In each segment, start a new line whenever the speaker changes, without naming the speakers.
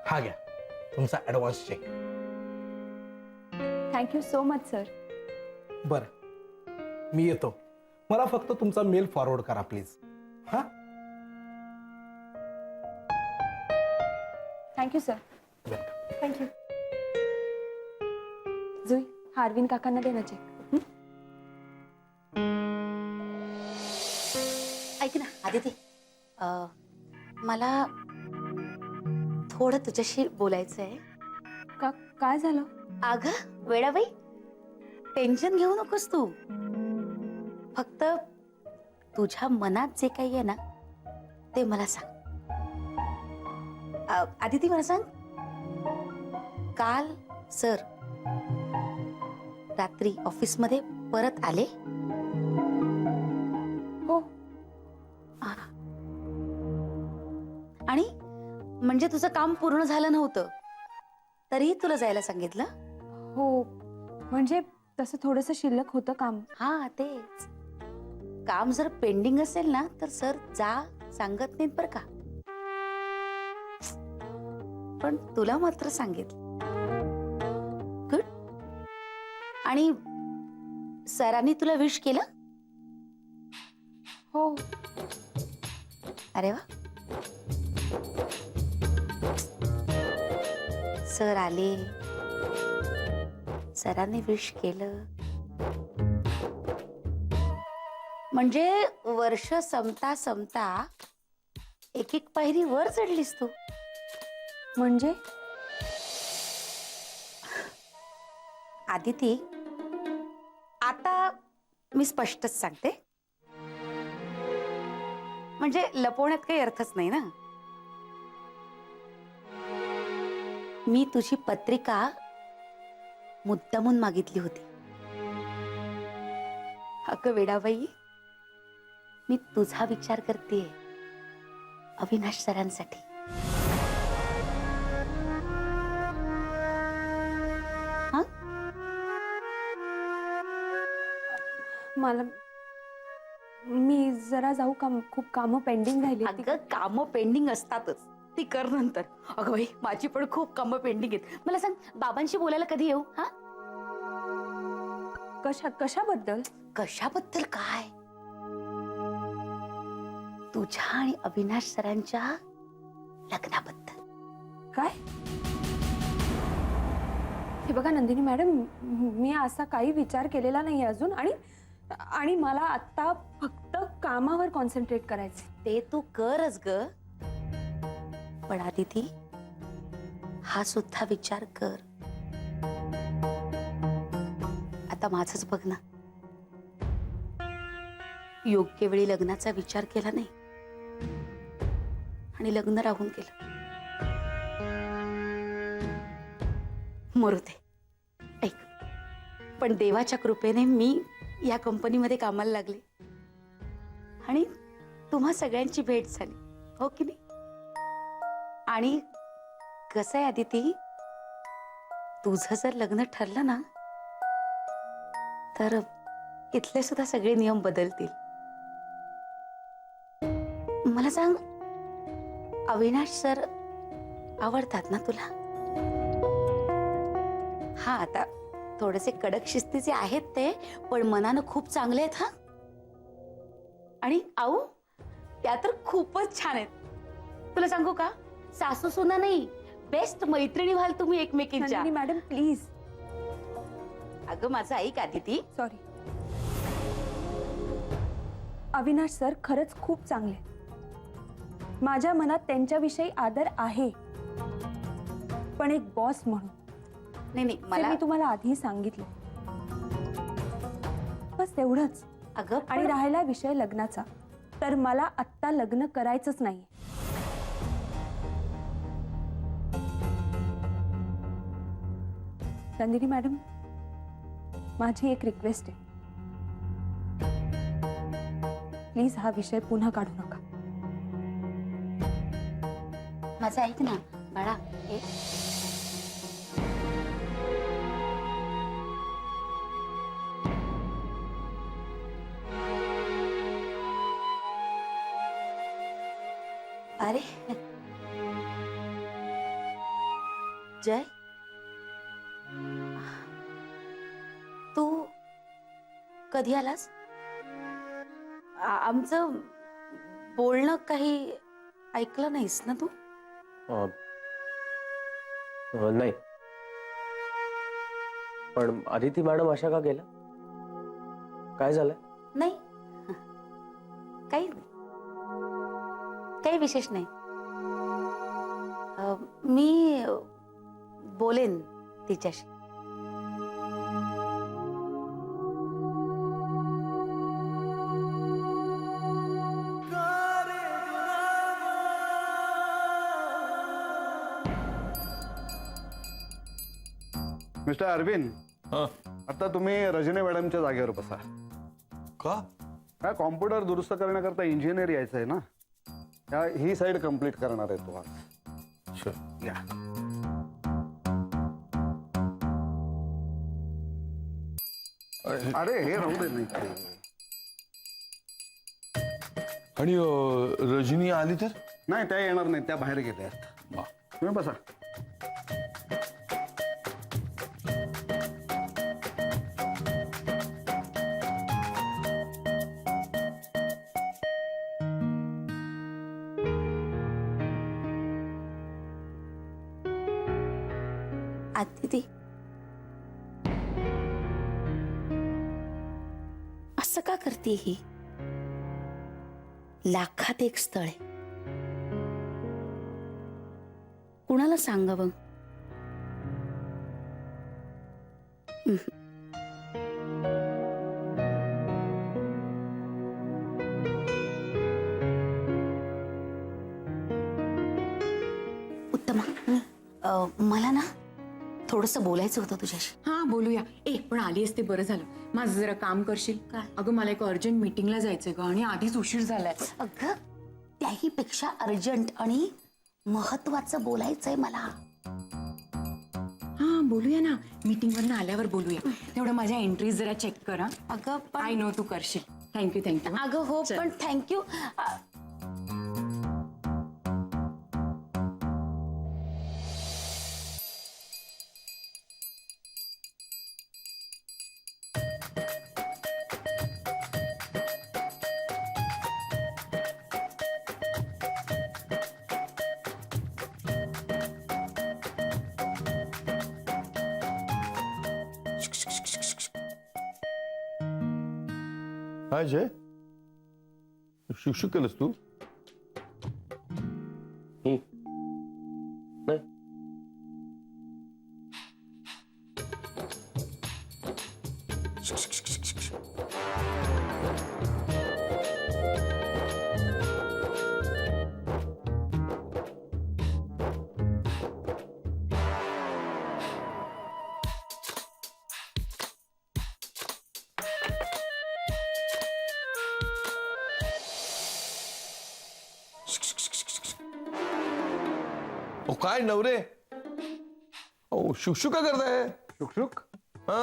हा घ्या तुमचा advance cheque.
Thank you so much sir.
बरं मी येतो. मला फक्त तुमचा मेल फॉरवर्ड करा प्लीज. हा
thank you sir.
Welcome.
Thank you. Jui, हा अरविंद काकांना दे ना चेक.
ऐक ना आदिती, मला थोडं तुझ्याशी बोलायचं आहे.
काय झालं?
अगं वेडाबाई, टेन्शन घेऊ नकोस तू. फक्त तुझ्या मनात जे काही आहे ना ते मला सांग. आदिती मला सांग, काल सर रात्री ऑफिसमध्ये परत आले?
हो.
आणि म्हणजे तुझं काम पूर्ण झालं नव्हतं तरीही तुला जायला सांगितलं?
हो, म्हणजे तसं थोडंसं शिल्लक होतं काम.
हा तेच, काम जर पेंडिंग असेल ना तर सर जा सांगत नाहीत बर का. पण तुला मात्र सांगितलं. गुड. आणि सरांनी तुला विश केलं?
हो.
अरे वा. सर आले, सरांनी विश केलं, म्हणजे वर्ष संपता संपता एक एक पायरी वर चढलीस तू.
म्हणजे
आदिती, आता मी स्पष्टच सांगते, म्हणजे लपवण्यात काही अर्थच नाही ना. मी तुझी पत्रिका मुद्दामून मागितली होती. अगं वेडाबाई, मी तुझा विचार करते अविनाश सरांसाठी. हा,
मला मी जरा जाऊ का? खूप कामं पेंडिंग राहिली.
अगं कामं पेंडिंग असतातच, ती कर नंतर. अगं बाई, माझी पण खूप कामं पेंडिंग आहेत. मला सांग, बाबांशी बोलायला कधी येऊ? हा,
कशाबद्दल?
कशाबद्दल काय? तुझ्या आणि अविनाश सरांच्या लग्नाबद्दल.
काय? हे बघा नंदिनी मॅडम, मी असा काही विचार केलेला नाही अजून. आणि मला आता फक्त कामावर कॉन्सन्ट्रेट करायचे.
ते तू करच ग, पण आदिती हा सुद्धा विचार कर. आता माझंच बघ ना, योग्य वेळी लग्नाचा विचार केला नाही आणि लग्न राहून गेलं. मरू दे. ऐक, पण देवाच्या कृपेने मी या कंपनीमध्ये कामाला लागले आणि तुम्हा सगळ्यांची भेट झाली, हो की नाही? आणि कसं आहे आदिती, तुझं जर लग्न ठरलं ना तर इथले सुद्धा सगळे नियम बदलतील. मला सांग, अविनाश सर आवडतात ना तुला? हा, आता थोडेसे कडक शिस्तीचे आहेत ते, पण मनानं खूप चांगले आहेत. हा, आणि आऊ त्या तर खूपच छान आहेत. तुला सांगू का, सासू सुना नाही, बेस्ट मैत्रिणी व्हाल तुम्ही एकमेकींच्या.
Nandini madam please.
अगं माझं ऐक आदिती.
सॉरी. अविनाश सर खरंच खूप चांगले. माझ्या मनात त्यांच्याविषयी आदर आहे, पण एक बॉस म्हणून.
नाही
मी तुम्हाला आधी सांगितलं, बस एवढंच.
अगं
आणि राहिला विषय लग्नाचा, तर मला आत्ता लग्न करायचंच नाही. नंदिनी मॅडम, माझी एक रिक्वेस्ट आहे, प्लीज हा विषय पुन्हा काढू नका.
माझं ऐक ना बाळा. अरे जय, तू कधी आलास? आमचं बोलणं काही ऐकलं नाहीस ना तू?
नाही, पण अदिती मॅडम अशा का गेल्या? काय झालंय?
नाही, काही नाही, काही विशेष नाही. मी बोलेन तिच्याशी.
मिस्टर अरविंद, आता तुम्ही रजनी मॅडमच्या जागेवर बसा.
का?
काय कॉम्प्युटर दुरुस्त करण्याकरता इंजिनियर यायचं आहे ना, ही साईड कंप्लीट करणार आहे तो आज. या. अरे हे राहू दे नाही.
आणि रजनी आली तर?
नाही, त्या येणार नाही, त्या बाहेर गेल्या आहेत. तुम्ही बसा.
अदिती, असं का करते ही? लाखात एक स्थळ आहे, कुणाला सांगावं? उत्तमा, मला ना थोडंसं बोलायचं होतं तुझ्याशी.
हा बोलूया. पण आली असते बरं झालं. माझं जरा काम करशील?
काय?
अगं मला एक अर्जंट मीटिंगला जायचंय ग, आणि आधीच उशीर झालाय.
अगं, त्याही पेक्षा अर्जंट आणि महत्वाचं बोलायचंय मला.
हा बोलूया ना, मीटिंग वरनं आल्यावर बोलूया. तेवढं माझ्या एंट्रीज जरा चेक कर.
अगं
आय नो तू करशील. Thank you thank you.
अगं हो, पण थँक्यू.
हाय जय, शुकशुक केलंस तू?
नाही.
ओ काय नवरे, ओ शुकशुक का करताय?
शुकशुक?
हा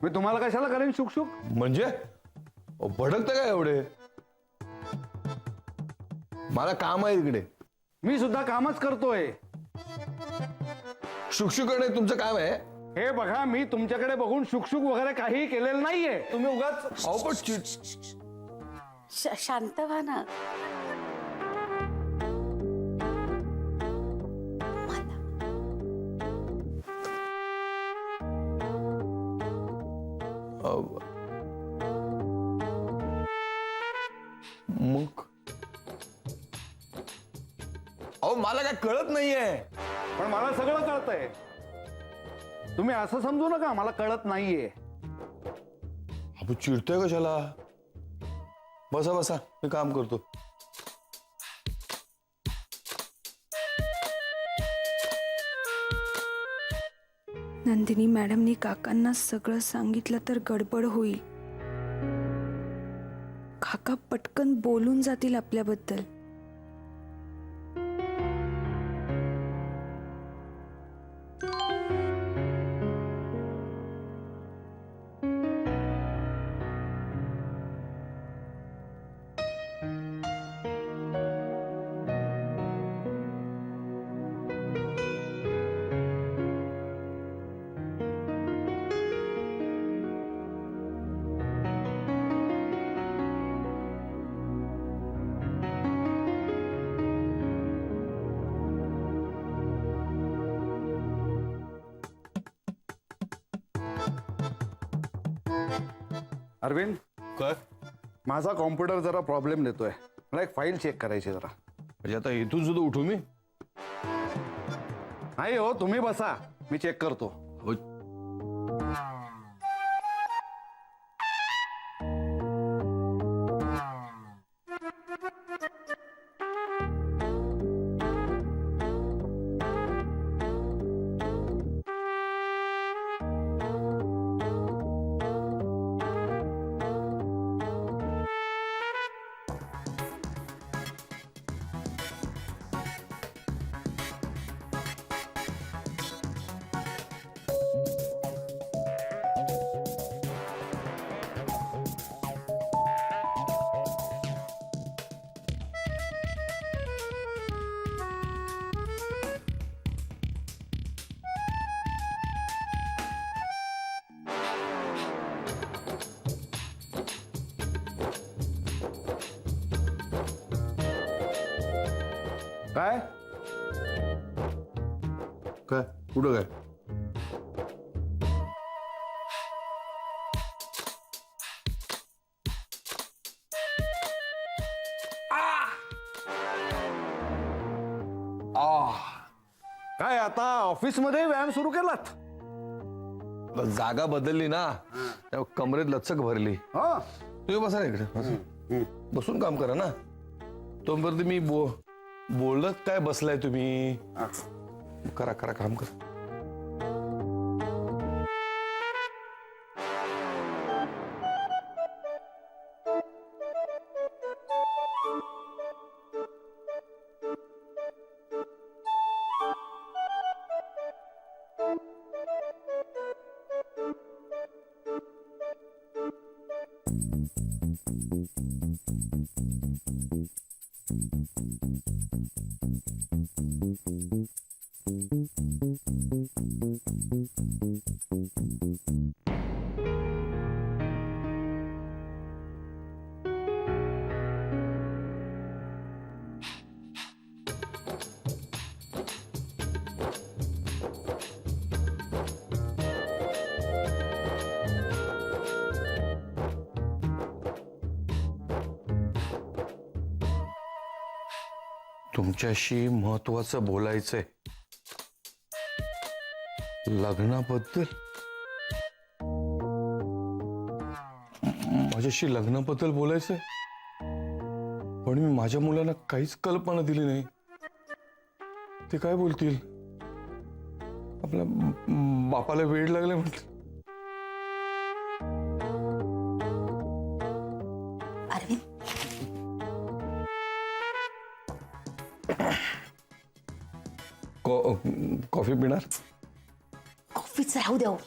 मी तुम्हाला कशाला करेन शुकशुक?
म्हणजे भडकता काय एवढे? मला काम आहे इकडे.
मी सुद्धा कामच करतोय.
शुकशुक करणे तुमचं काम आहे?
हे बघा, मी तुमच्याकडे बघून शुकशुक वगैरे काही केलेलं नाहीये.
तुम्ही उगाच अहो पण चिड.
शांत व्हा ना.
मग अहो मला काय कळत नाहीये.
पण मला सगळं कळतंय. तुम्ही असं समजू नका मला कळत नाहीये.
अहो चिडतोय कशाला? बसा बसा, मी काम करतो.
नंदिनी मॅडमनी काकांना सगळं सांगितलं तर गडबड होईल. काका पटकन बोलून जातील आपल्याबद्दल.
अरविंद,
काय
माझा कॉम्प्युटर जरा प्रॉब्लेम देतोय. मला एक फाईल चेक करायची जरा.
म्हणजे आता इथून सुद्धा उठू मी?
नाही हो, तुम्ही बसा, मी चेक करतो.
हो.
काय?
काय कुठं काय?
काय आता ऑफिसमध्ये व्यायाम सुरू केलात?
जागा बदलली ना, त्या कमरेत लचक भरली.
हा.
तुम्ही बसा ना इकडे, बसा. बसून काम करा ना. तोपर्यंत मी बोलत काय बसलाय तुम्ही? करा करा काम करा. तुमच्याशी महत्वाचं बोलायचंय. लग्नाबद्दल. माझ्याशी लग्नाबद्दल बोलायचंय, पण मी माझ्या मुलांना काहीच कल्पना दिली नाही. ते काय बोलतील? आपल्या बापाला वेळ लागले म्हटलं.
अरविंद,
कॉफी पिणार?
कॉफीच राहू द्या हो.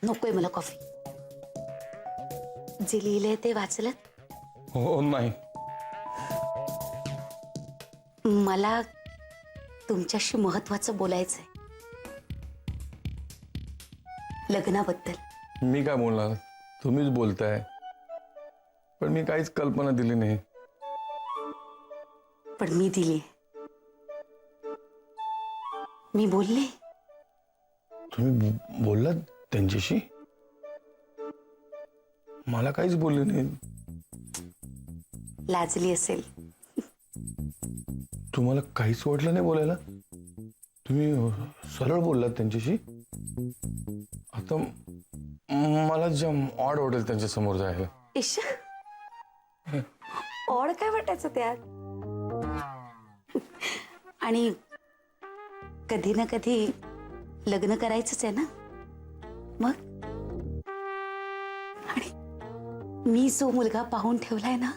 नकोय मला कॉफी. जे लिहिलंय ते वाचलं?
हो नाही.
मला तुमच्याशी महत्वाचं बोलायचंय. लग्नाबद्दल.
मी काय बोलणार? तुम्हीच बोलताय, पण मी काहीच कल्पना दिली नाही.
पण मी दिली. मी बोलले.
तुम्ही बोललात त्यांच्याशी? मला काहीच बोलले नाही.
लाजली असेल.
तुम्हाला काहीच वाटलं नाही बोलायला? तुम्ही सरळ बोललात त्यांच्याशी? आता मला जम ऑड वाटेल त्यांच्या समोर जायला.
इश, ओढ काय वाटायचं त्यात? आणि कधी ना कधी लग्न करायचंच आहे ना मग. आणि मी जो मुलगा पाहून ठेवलाय ना,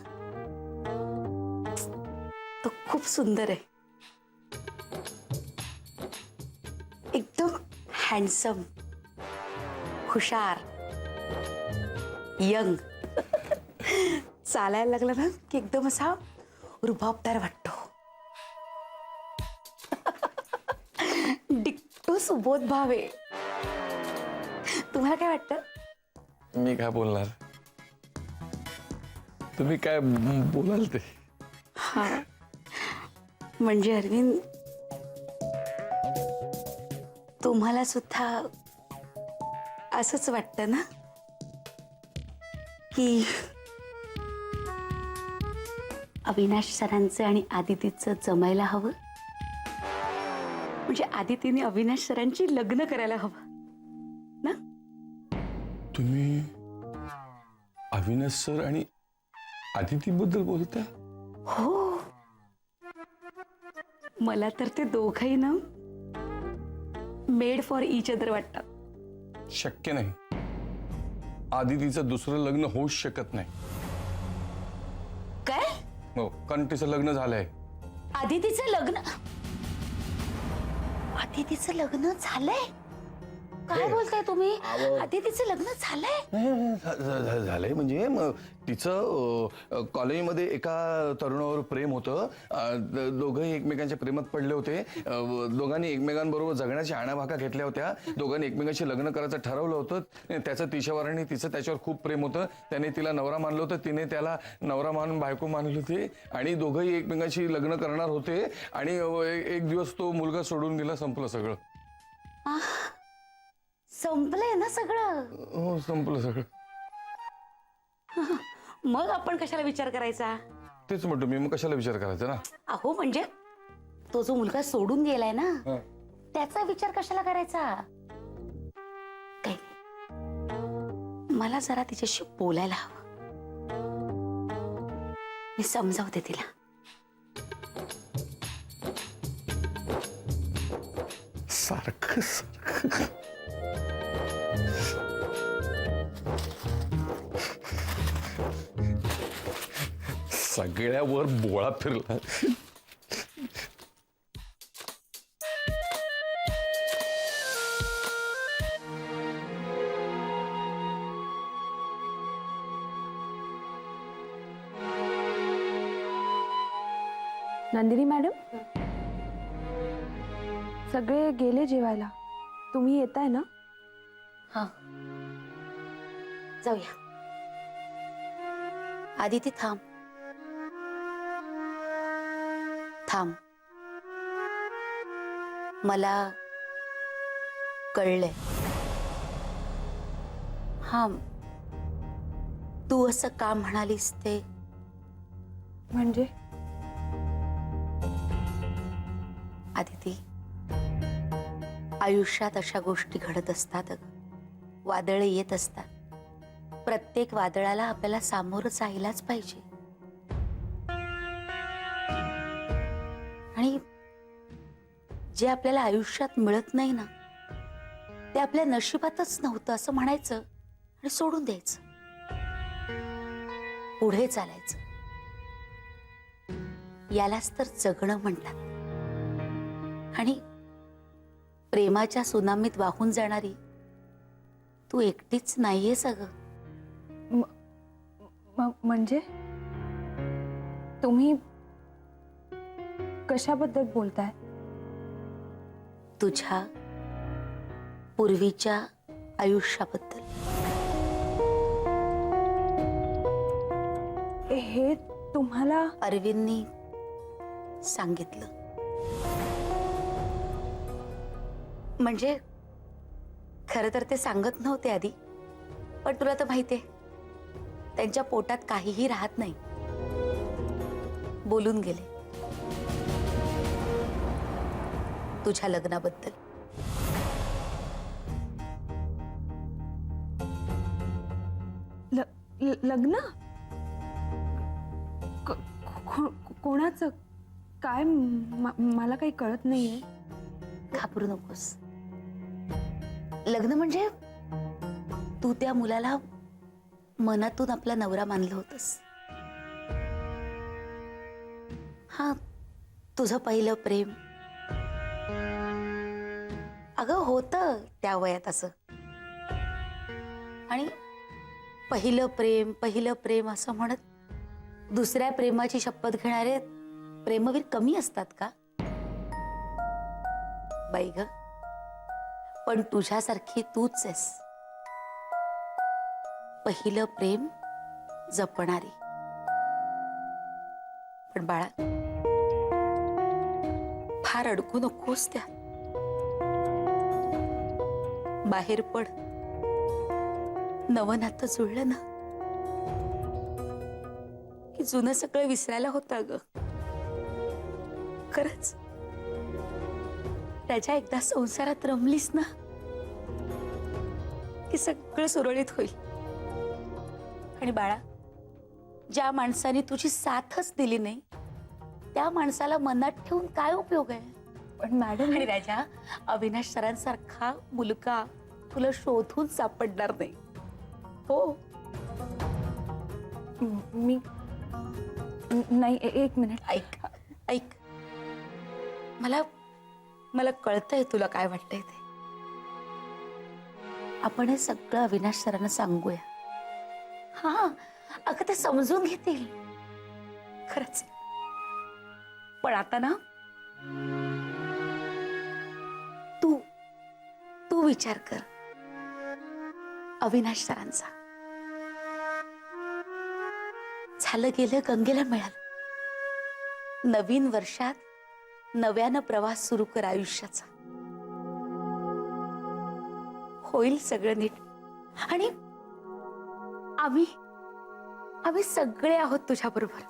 तो खूप सुंदर आहे. एकदम हँडसम, हुशार, यंग. चालायला लागला ना की एकदम असा रुबाबदार वाटतो. डिक्टो सुबोध भाव आहे. तुम्हाला काय वाटतं?
मी काय बोलणार? तुम्ही काय बोलाल ते.
हा, म्हणजे अरविंद, तुम्हाला सुद्धा असंच वाटतं ना? की अविनाश सरांचं आणि आदितीचं जमायला हवं, म्हणजे आदितीने अविनाश सरांची लग्न करायला हवं ना.
तुम्ही अविनाश सर आणि आदिती बद्दल बोलताय?
हो, मला तर ते दोघंही ना मेड फॉर इच अदर वाटतात.
शक्य नाही. आदितीचं दुसरं लग्न होऊच शकत नाही.
काय?
हो, कारण तिचं लग्न झालंय.
आदितीचं लग्न? आदितीचं लग्न झालंय? काय बोलताय तुम्ही? आदितीचं लग्न झालंय?
झालंय म्हणजे तिचं कॉलेजमध्ये एका तरुणावर प्रेम होतं. दोघंही एकमेकांच्या प्रेमात पडले होते. दोघांनी एकमेकांबरोबर जगण्याच्या आणाभाका घेतल्या होत्या. दोघांनी एकमेकांशी लग्न करायचं ठरवलं होतं. त्याचं तिच्यावर आणि तिचं त्याच्यावर खूप प्रेम होतं. त्याने तिला नवरा मानलं होतं, तिने त्याला नवरा मानून बायको मानली होती आणि दोघंही एकमेकांशी लग्न करणार होते. आणि एक दिवस तो मुलगा सोडून गेला. संपलं सगळं.
संपलंय ना सगळं?
हो, संपलं सगळं.
मग आपण कशाला विचार करायचा?
तेच म्हणतो मी, मग कशाला विचार करायचा ना.
अहो म्हणजे तो जो मुलगा सोडून गेलाय ना, त्याचा विचार कशाला करायचा? काही नाही. मला जरा तिच्याशी बोलायला हवं. मी समजावते तिला.
सारखं सगळ्यावर बोळा फिरला.
नंदिनी मॅडम, सगळे गेले जेवायला. तुम्ही येताय ना?
हा, जाऊया. आदिती थांब थांब. मला कळलंय. हा, तू असं का म्हणालीस ते.
म्हणजे
आदिती, आयुष्यात अशा गोष्टी घडत असतात. वादळे येत असतात. प्रत्येक वादळाला आपल्याला सामोरं जायलाच पाहिजे. आणि जे आपल्याला आयुष्यात मिळत नाही ना, ते आपल्या नशिबातच नव्हतं असं म्हणायचं आणि सोडून द्यायचं. पुढे चालायचं. यालाच तर जगणं म्हणतात. आणि प्रेमाच्या सुनामीत वाहून जाणारी तू एकटीच नाहीयेस अगं.
म्हणजे तुम्ही कशाबद्दल बोलताय?
तुझ्या पूर्वीच्या आयुष्याबद्दल.
हे तुम्हाला
अरविंदनी सांगितलं. म्हणजे खरं तर ते सांगत नव्हते आधी, पण तुला तर माहितीये त्यांच्या पोटात काहीही राहत नाही. बोलून गेले तुझ्या लग्नाबद्दल.
लग्न? कोणाचं? काय? मला काही कळत नाहीये.
घाबरू नकोस. लग्न म्हणजे तू त्या मुलाला मनातून आपला नवरा मानलं होतंस. हा, तुझं पहिलं प्रेम. अगं होतं त्या वयात असं. आणि पहिलं प्रेम असं म्हणत दुसऱ्या प्रेमाची शपथ घेणारे प्रेमवीर कमी असतात का बाई ग? पण तुझ्यासारखी तूच आहेस, पहिलं प्रेम जपणारी. पण बाळा, फार अडकू नकोस त्या. बाहेर पड. नवं नातं जुळलं ना ते जुनं सगळं विसरायला होतं ग. खरंच राजा, एकदा संसारात रमलीस ना की सगळं सुरळीत होईल. आणि बाळा, ज्या माणसाने तुझी साथच दिली नाही त्या माणसाला मनात ठेवून काय उपयोग आहे?
पण मॅडम,
आणि राजा, अविनाश सरांसारखा मुलगा तुला शोधून सापडणार नाही. हो,
मी नाही, एक मिनिट.
ऐक ऐक, मला कळतंय तुला काय वाटतंय ते. आपण हे सगळं अविनाश सरांना सांगूया. हा, अगं ते समजून घेतील खरंच. पण आता ना तू विचार कर अविनाश सरांचा. झालं गेलं गंगेला मिळालं. नवीन वर्षात नव्यानं प्रवास सुरू कर आयुष्याचा. होईल सगळं नीट. आणि आम्ही सगळे आहोत तुझ्या बरोबर.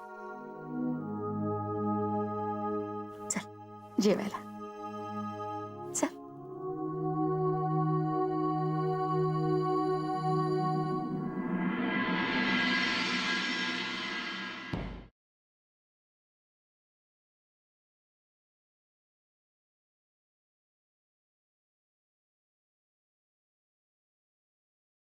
चल जेवायला.